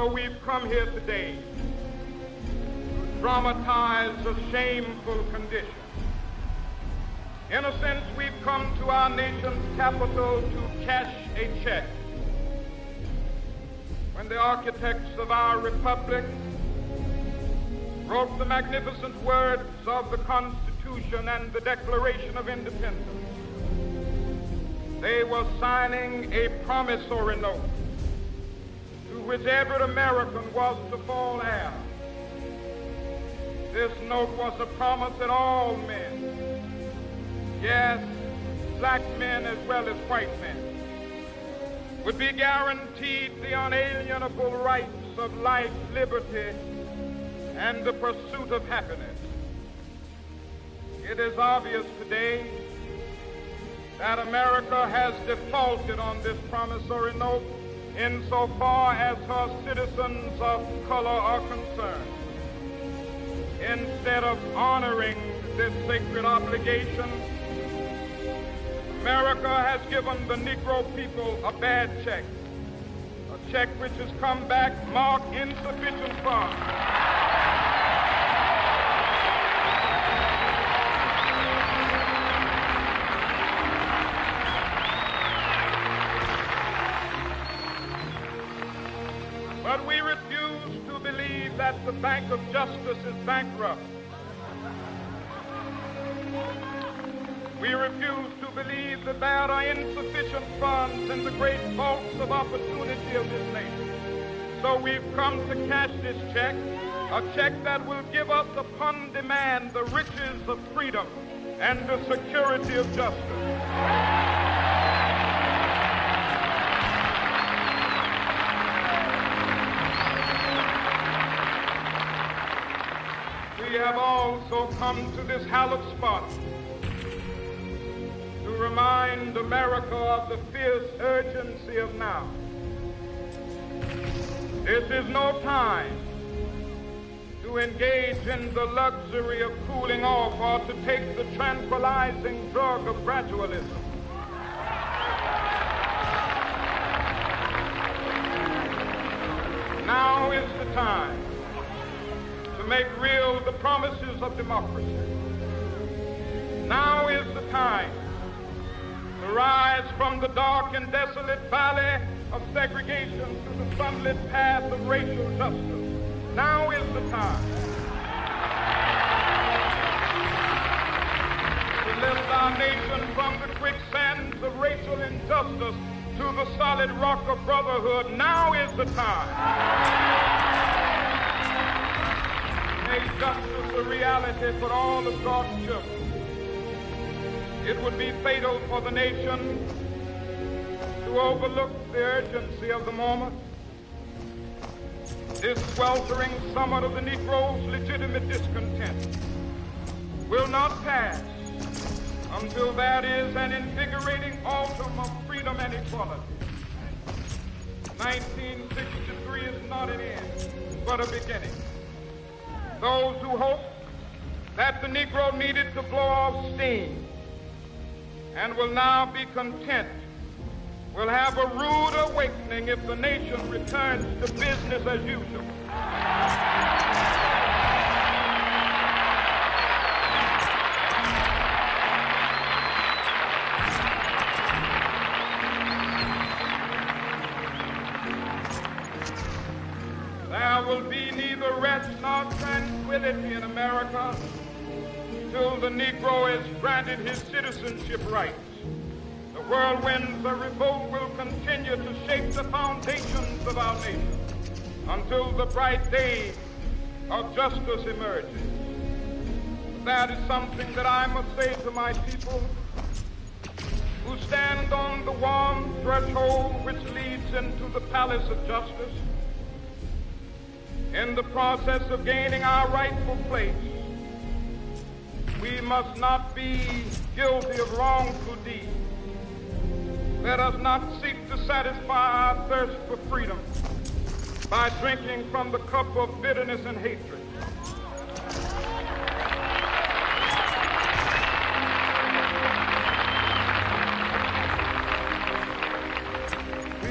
so we've come here today to dramatize a shameful condition. In a sense, we've come to our nation's capital to cash a check. When the architects of our republic wrote the magnificent words of the Constitution and the Declaration of Independence, they were signing a promissory note to which every American was to fall heir. This note was a promise that all men, yes, black men as well as white men, would be guaranteed the unalienable rights of life, liberty, and the pursuit of happiness. It is obvious today that America has defaulted on this promissory note insofar as her citizens of color are concerned. Instead of honoring this sacred obligation, America has given the Negro people a bad check, a check which has come back marked insufficient funds. But we refuse to believe that the Bank of Justice is bankrupt. We refuse to believe that there are insufficient funds in the great vaults of opportunity of this nation. So we've come to cash this check, a check that will give us upon demand the riches of freedom and the security of justice. We have also come to this hallowed spot to remind America of the fierce urgency of now. This is no time to engage in the luxury of cooling off or to take the tranquilizing drug of gradualism. Now is the time to make real the promises of democracy. Now is the time to rise from the dark and desolate valley of segregation to the sunlit path of racial justice. Now is the time to lift our nation from the quicksands of racial injustice to the solid rock of brotherhood. Now is the time. Make justice a reality for all of God's children. It would be fatal for the nation to overlook the urgency of the moment. This sweltering summit of the Negro's legitimate discontent will not pass until there is an invigorating autumn of freedom and equality. 1963 is not an end, but a beginning. Those who hope that the Negro needed to blow off steam and will now be content will have a rude awakening if the nation returns to business as usual. There will be neither rest nor tranquility in America till the Negro is granted his citizenship rights. The whirlwinds of revolt will continue to shake the foundations of our nation until the bright day of justice emerges. That is something that I must say to my people who stand on the warm threshold which leads into the palace of justice. In the process of gaining our rightful place, we must not be guilty of wrongful deeds. Let us not seek to satisfy our thirst for freedom by drinking from the cup of bitterness and hatred.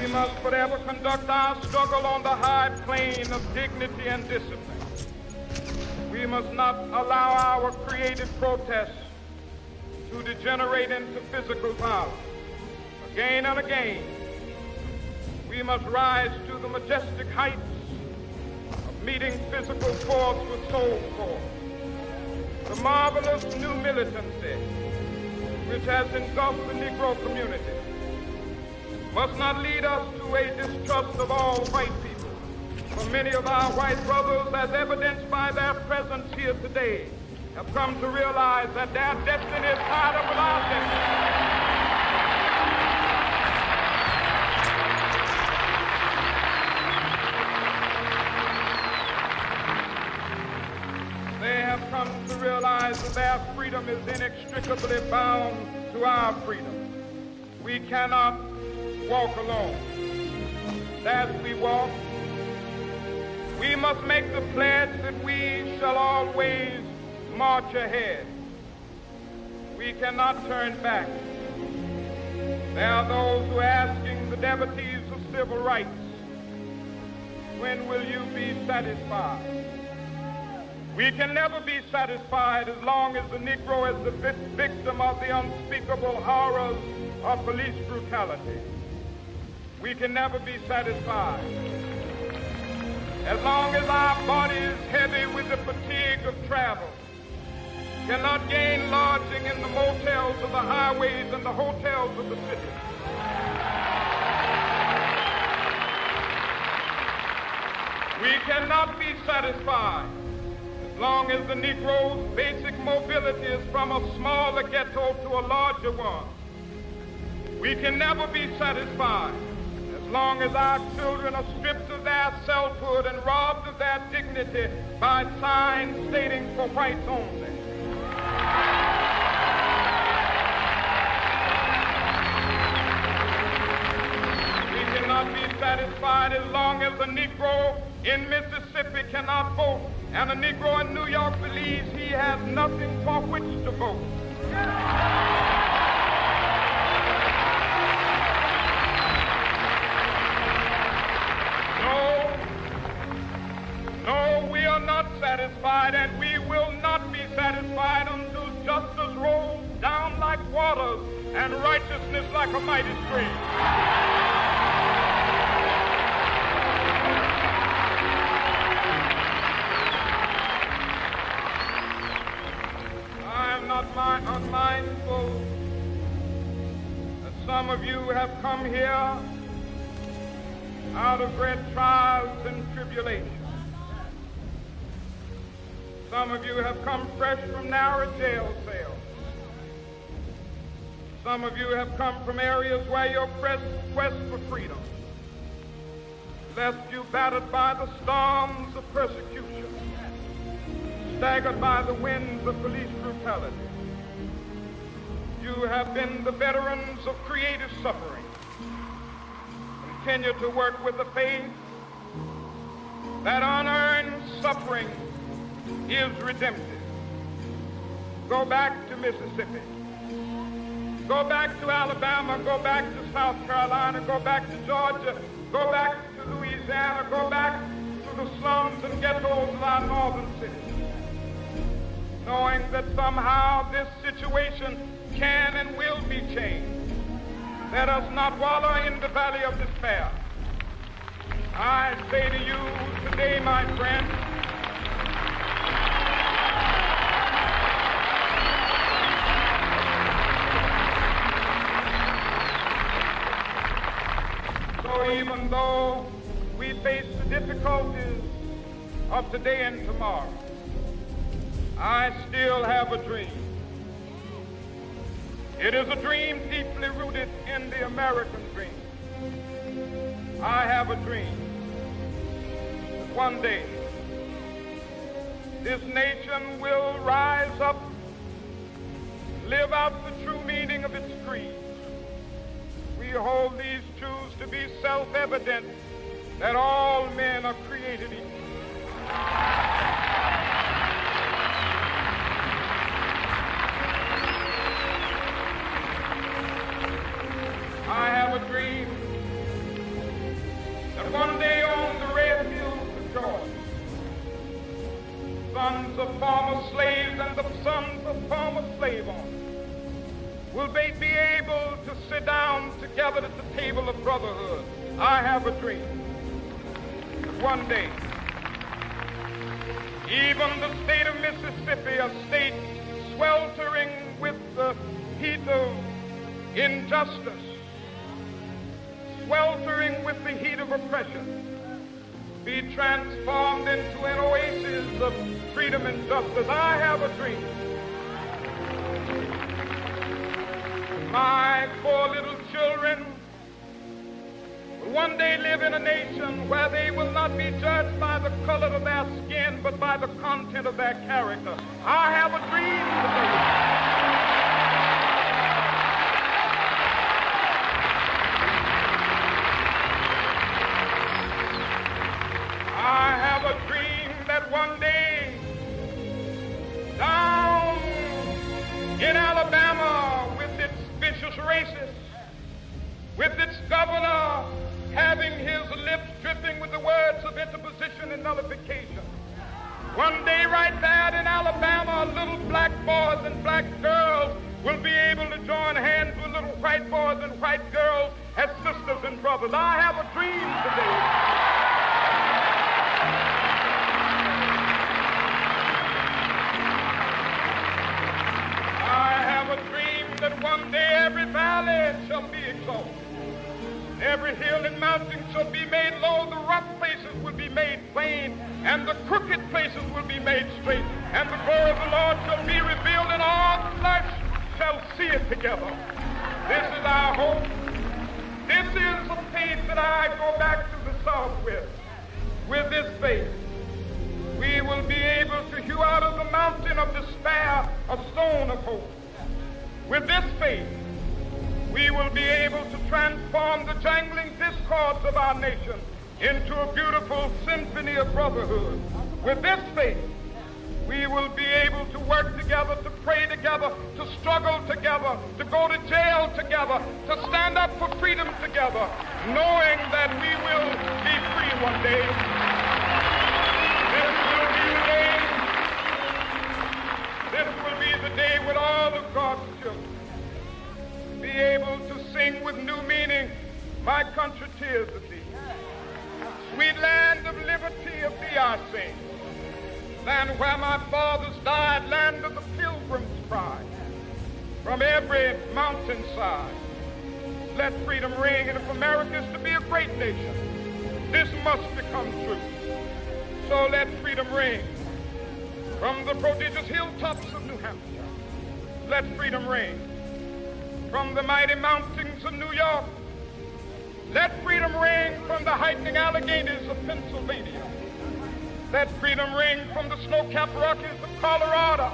We must forever conduct our struggle on the high plane of dignity and discipline. We must not allow our creative protests to degenerate into physical violence. Again and again, we must rise to the majestic heights of meeting physical force with soul force. The marvelous new militancy which has engulfed the Negro community must not lead us to a distrust of all white people. For many of our white brothers, as evidenced by their presence here today, have come to realize that their destiny is tied up with our destiny. They have come to realize that their freedom is inextricably bound to our freedom. We cannot walk alone. As we walk, we must make the pledge that we shall always march ahead. We cannot turn back. There are those who are asking the devotees of civil rights, when will you be satisfied? We can never be satisfied as long as the Negro is the victim of the unspeakable horrors of police brutality. We can never be satisfied as long as our body is heavy with the fatigue of travel, cannot gain lodging in the motels of the highways and the hotels of the city. We cannot be satisfied as long as the Negro's basic mobility is from a smaller ghetto to a larger one. We can never be satisfied as long as our children are stripped of their selfhood and robbed of their dignity by signs stating for whites only. We cannot be satisfied as long as a Negro in Mississippi cannot vote and a Negro in New York believes he has nothing for which to vote. No, we are not satisfied, and we will not be satisfied until justice rolls down like waters and righteousness like a mighty stream. I am not unmindful that some of you have come here out of great trials and tribulations. Some of you have come fresh from narrow jail cells. Some of you have come from areas where your quest for freedom left you battered by the storms of persecution, staggered by the winds of police brutality. You have been the veterans of creative suffering. Continue to work with the faith that unearned suffering is redemptive. Go back to Mississippi. Go back to Alabama. Go back to South Carolina. Go back to Georgia. Go back to Louisiana. Go back to the slums and ghettos of our northern cities, knowing that somehow this situation can and will be changed. Let us not wallow in the valley of despair. I say to you today, my friends, so even though we face the difficulties of today and tomorrow, I still have a dream. It is a dream deeply rooted in the American dream. I have a dream that one day this nation will rise up, live out the true meaning of its creed. We hold these truths to be self-evident, that all men are created equal. I have a dream that one day on the red hills of Georgia, sons of former slaves and the sons of former slave owners will they be able to sit down together at the table of brotherhood. I have a dream that one day, even the state of Mississippi, a state sweltering with the heat of injustice, sweltering with the heat of oppression, be transformed into an oasis of freedom and justice. I have a dream. My 4 little children will one day live in a nation where they will not be judged by the color of their skin, but by the content of their character. I have a dream today. I have a dream that one day down in Alabama, with its vicious racists, with its governor having his lips dripping with the words of interposition and nullification, one day right there in Alabama, little black boys and black girls will be able to join hands with little white boys and white girls as sisters and brothers. I have a dream today. That one day every valley shall be exalted, every hill and mountain shall be made low, the rough places will be made plain, and the crooked places will be made straight, and the glory of the Lord shall be revealed, and all flesh shall see it together. This is our hope. This is the faith that I go back to the South with. With this faith, we will be able to hew out of the mountain of despair a stone of hope. With this faith, we will be able to transform the jangling discords of our nation into a beautiful symphony of brotherhood. With this faith, we will be able to work together, to pray together, to struggle together, to go to jail together, to stand up for freedom together, knowing that we will be free one day. This will be the day with all of God's children be able to sing with new meaning, my country, tears of thee. Sweet land of liberty, of thee I sing. Land where my fathers died, land of the pilgrim's pride. From every mountainside, let freedom ring. And if America is to be a great nation, this must become true. So let freedom ring. From the prodigious hilltops of New Hampshire, let freedom ring. From the mighty mountains of New York, let freedom ring. From the hiking Alleghenies of Pennsylvania, let freedom ring. From the snow-capped Rockies of Colorado,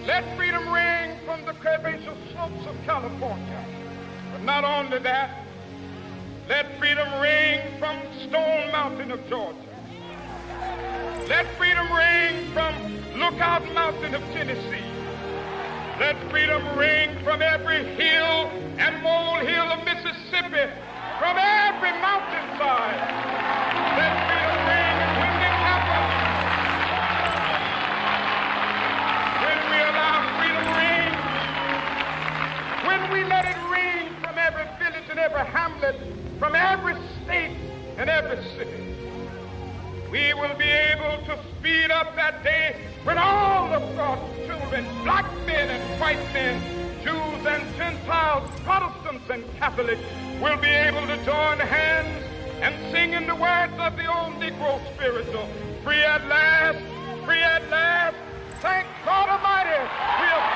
let freedom ring. From the curvaceous slopes of California. But not only that, let freedom ring from Stone Mountain of Georgia. Let freedom ring from Lookout Mountain of Tennessee. Let freedom ring from every hill and molehill of Mississippi, from every mountainside. Let freedom ring, and when it happens, when we allow freedom ring, when we let it ring from every village and every hamlet, from every state and every city, we will be able to speed up that day when all of God's children, black men and white men, Jews and Gentiles, Protestants and Catholics, will be able to join hands and sing in the words of the old Negro spiritual, free at last, thank God Almighty, we have